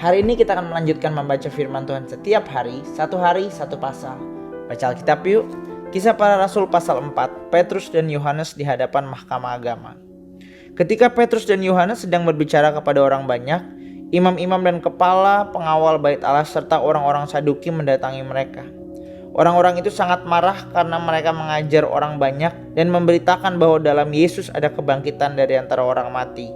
Hari ini kita akan melanjutkan membaca firman Tuhan setiap hari satu pasal. Baca Alkitab yuk. Kisah Para Rasul pasal 4, Petrus dan Yohanes di hadapan mahkamah agama. Ketika Petrus dan Yohanes sedang berbicara kepada orang banyak, imam-imam dan kepala pengawal bait Allah serta orang-orang Saduki mendatangi mereka. Orang-orang itu sangat marah karena mereka mengajar orang banyak dan memberitakan bahwa dalam Yesus ada kebangkitan dari antara orang mati.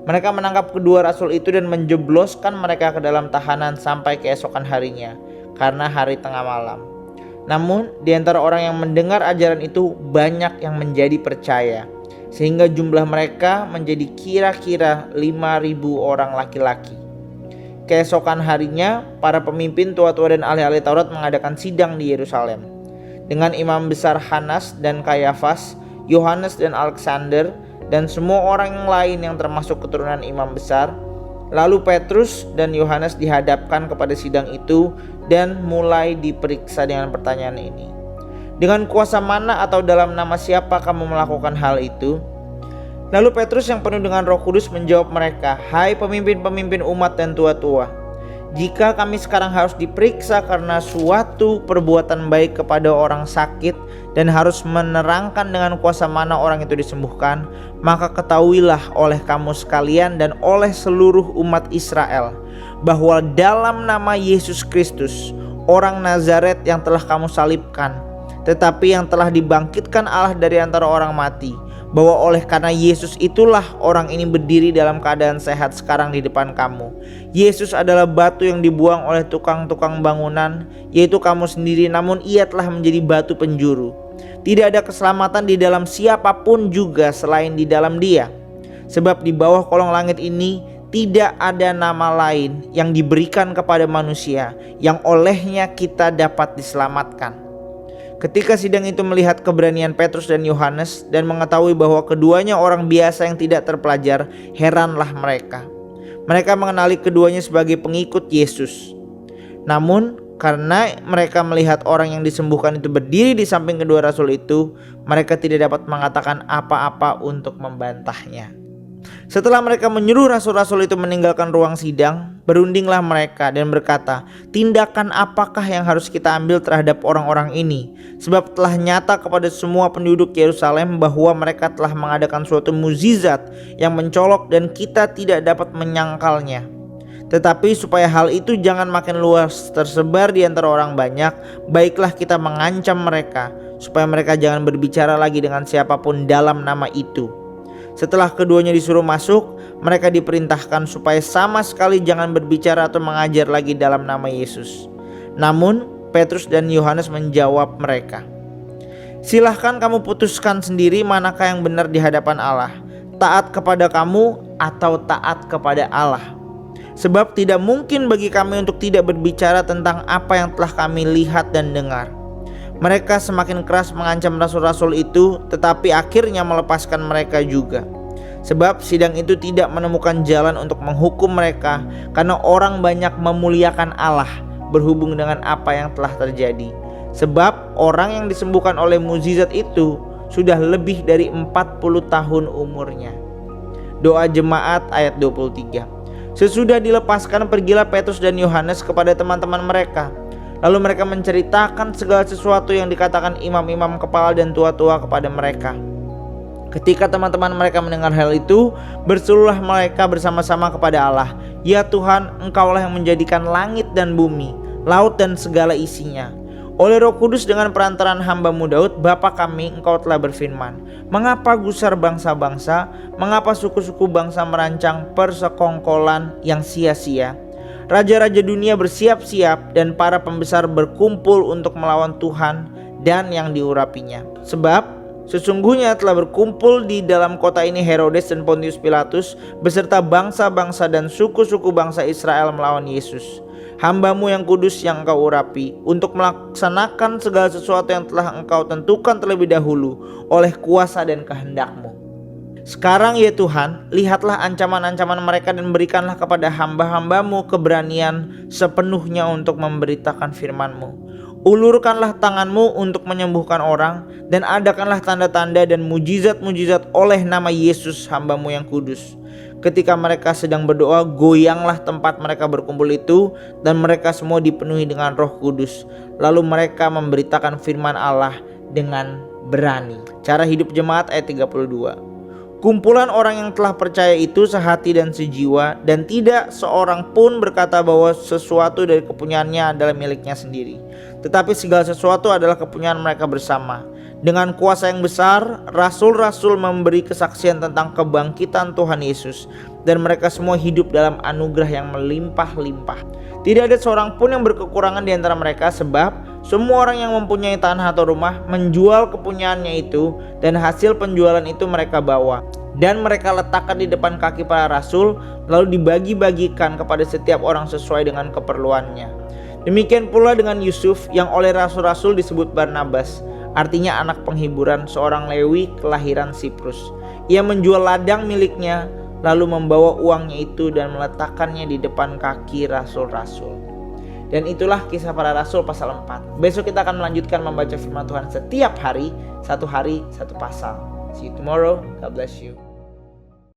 Mereka menangkap kedua rasul itu dan menjebloskan mereka ke dalam tahanan sampai keesokan harinya, karena hari tengah malam. Namun di antara orang yang mendengar ajaran itu banyak yang menjadi percaya, sehingga jumlah mereka menjadi kira-kira 5.000 orang laki-laki. Keesokan harinya, para pemimpin tua-tua dan ahli-ahli Taurat mengadakan sidang di Yerusalem, dengan imam besar Hanas dan Kayafas, Yohanes dan Alexander, dan semua orang yang lain yang termasuk keturunan imam besar. Lalu Petrus dan Yohanes dihadapkan kepada sidang itu dan mulai diperiksa dengan pertanyaan ini. Dengan kuasa mana atau dalam nama siapa kamu melakukan hal itu? Lalu Petrus yang penuh dengan Roh Kudus menjawab mereka, "Hai pemimpin-pemimpin umat dan tua-tua, jika kami sekarang harus diperiksa karena suatu perbuatan baik kepada orang sakit dan harus menerangkan dengan kuasa mana orang itu disembuhkan, maka ketahuilah oleh kamu sekalian dan oleh seluruh umat Israel bahwa dalam nama Yesus Kristus, orang Nazaret yang telah kamu salibkan, tetapi yang telah dibangkitkan Allah dari antara orang mati, bahwa oleh karena Yesus itulah orang ini berdiri dalam keadaan sehat sekarang di depan kamu. Yesus adalah batu yang dibuang oleh tukang-tukang bangunan, yaitu kamu sendiri, namun ia telah menjadi batu penjuru. Tidak ada keselamatan di dalam siapapun juga selain di dalam Dia. Sebab di bawah kolong langit ini tidak ada nama lain yang diberikan kepada manusia yang olehnya kita dapat diselamatkan." Ketika sidang itu melihat keberanian Petrus dan Yohanes dan mengetahui bahwa keduanya orang biasa yang tidak terpelajar, heranlah mereka. Mereka mengenali keduanya sebagai pengikut Yesus. Namun karena mereka melihat orang yang disembuhkan itu berdiri di samping kedua rasul itu, mereka tidak dapat mengatakan apa-apa untuk membantahnya. Setelah mereka menyuruh rasul-rasul itu meninggalkan ruang sidang, berundinglah mereka dan berkata, "Tindakan apakah yang harus kita ambil terhadap orang-orang ini? Sebab telah nyata kepada semua penduduk Yerusalem bahwa mereka telah mengadakan suatu mukjizat yang mencolok dan kita tidak dapat menyangkalnya. Tetapi supaya hal itu jangan makin luas tersebar di antara orang banyak, baiklah kita mengancam mereka supaya mereka jangan berbicara lagi dengan siapapun dalam nama itu." Setelah keduanya disuruh masuk, mereka diperintahkan supaya sama sekali jangan berbicara atau mengajar lagi dalam nama Yesus. Namun Petrus dan Yohanes menjawab mereka, "Silahkan kamu putuskan sendiri manakah yang benar di hadapan Allah, taat kepada kamu atau taat kepada Allah. Sebab tidak mungkin bagi kami untuk tidak berbicara tentang apa yang telah kami lihat dan dengar." Mereka semakin keras mengancam rasul-rasul itu, tetapi akhirnya melepaskan mereka juga. Sebab sidang itu tidak menemukan jalan untuk menghukum mereka, karena orang banyak memuliakan Allah berhubung dengan apa yang telah terjadi. Sebab orang yang disembuhkan oleh mukjizat itu sudah lebih dari 40 tahun umurnya. Doa jemaat ayat 23. Sesudah dilepaskan, pergilah Petrus dan Yohanes kepada teman-teman mereka. Lalu mereka menceritakan segala sesuatu yang dikatakan imam-imam kepala dan tua-tua kepada mereka. Ketika teman-teman mereka mendengar hal itu, berserulah mereka bersama-sama kepada Allah, "Ya Tuhan, Engkaulah yang menjadikan langit dan bumi, laut dan segala isinya. Oleh Roh Kudus dengan perantaraan hamba-Mu Daud, Bapa kami, Engkau telah berfirman, mengapa gusar bangsa-bangsa, mengapa suku-suku bangsa merancang persekongkolan yang sia-sia? Raja-raja dunia bersiap-siap dan para pembesar berkumpul untuk melawan Tuhan dan yang diurapinya. Sebab sesungguhnya telah berkumpul di dalam kota ini Herodes dan Pontius Pilatus beserta bangsa-bangsa dan suku-suku bangsa Israel melawan Yesus, hamba-Mu yang kudus yang Engkau urapi, untuk melaksanakan segala sesuatu yang telah Engkau tentukan terlebih dahulu oleh kuasa dan kehendak-Mu. Sekarang ya Tuhan, lihatlah ancaman-ancaman mereka dan berikanlah kepada hamba-hamba-Mu keberanian sepenuhnya untuk memberitakan firman-Mu. Ulurkanlah tangan-Mu untuk menyembuhkan orang, dan adakanlah tanda-tanda dan mujizat-mujizat oleh nama Yesus hamba-Mu yang kudus. Ketika mereka sedang berdoa, goyanglah tempat mereka berkumpul itu, dan mereka semua dipenuhi dengan Roh Kudus. Lalu mereka memberitakan firman Allah dengan berani. Cara hidup jemaat ayat 32. Kumpulan orang yang telah percaya itu sehati dan sejiwa, dan tidak seorang pun berkata bahwa sesuatu dari kepunyaannya adalah miliknya sendiri, tetapi segala sesuatu adalah kepunyaan mereka bersama. Dengan kuasa yang besar, rasul-rasul memberi kesaksian tentang kebangkitan Tuhan Yesus, dan mereka semua hidup dalam anugerah yang melimpah-limpah. Tidak ada seorang pun yang berkekurangan di antara mereka, sebab semua orang yang mempunyai tanah atau rumah menjual kepunyaannya itu, dan hasil penjualan itu mereka bawa, dan mereka letakkan di depan kaki para rasul, lalu dibagi-bagikan kepada setiap orang sesuai dengan keperluannya. Demikian pula dengan Yusuf yang oleh rasul-rasul disebut Barnabas, artinya anak penghiburan, seorang Lewi kelahiran Siprus. Ia menjual ladang miliknya, lalu membawa uangnya itu dan meletakkannya di depan kaki rasul-rasul. Dan itulah kisah para rasul pasal 4. Besok kita akan melanjutkan membaca firman Tuhan setiap hari, satu pasal. See you tomorrow. God bless you.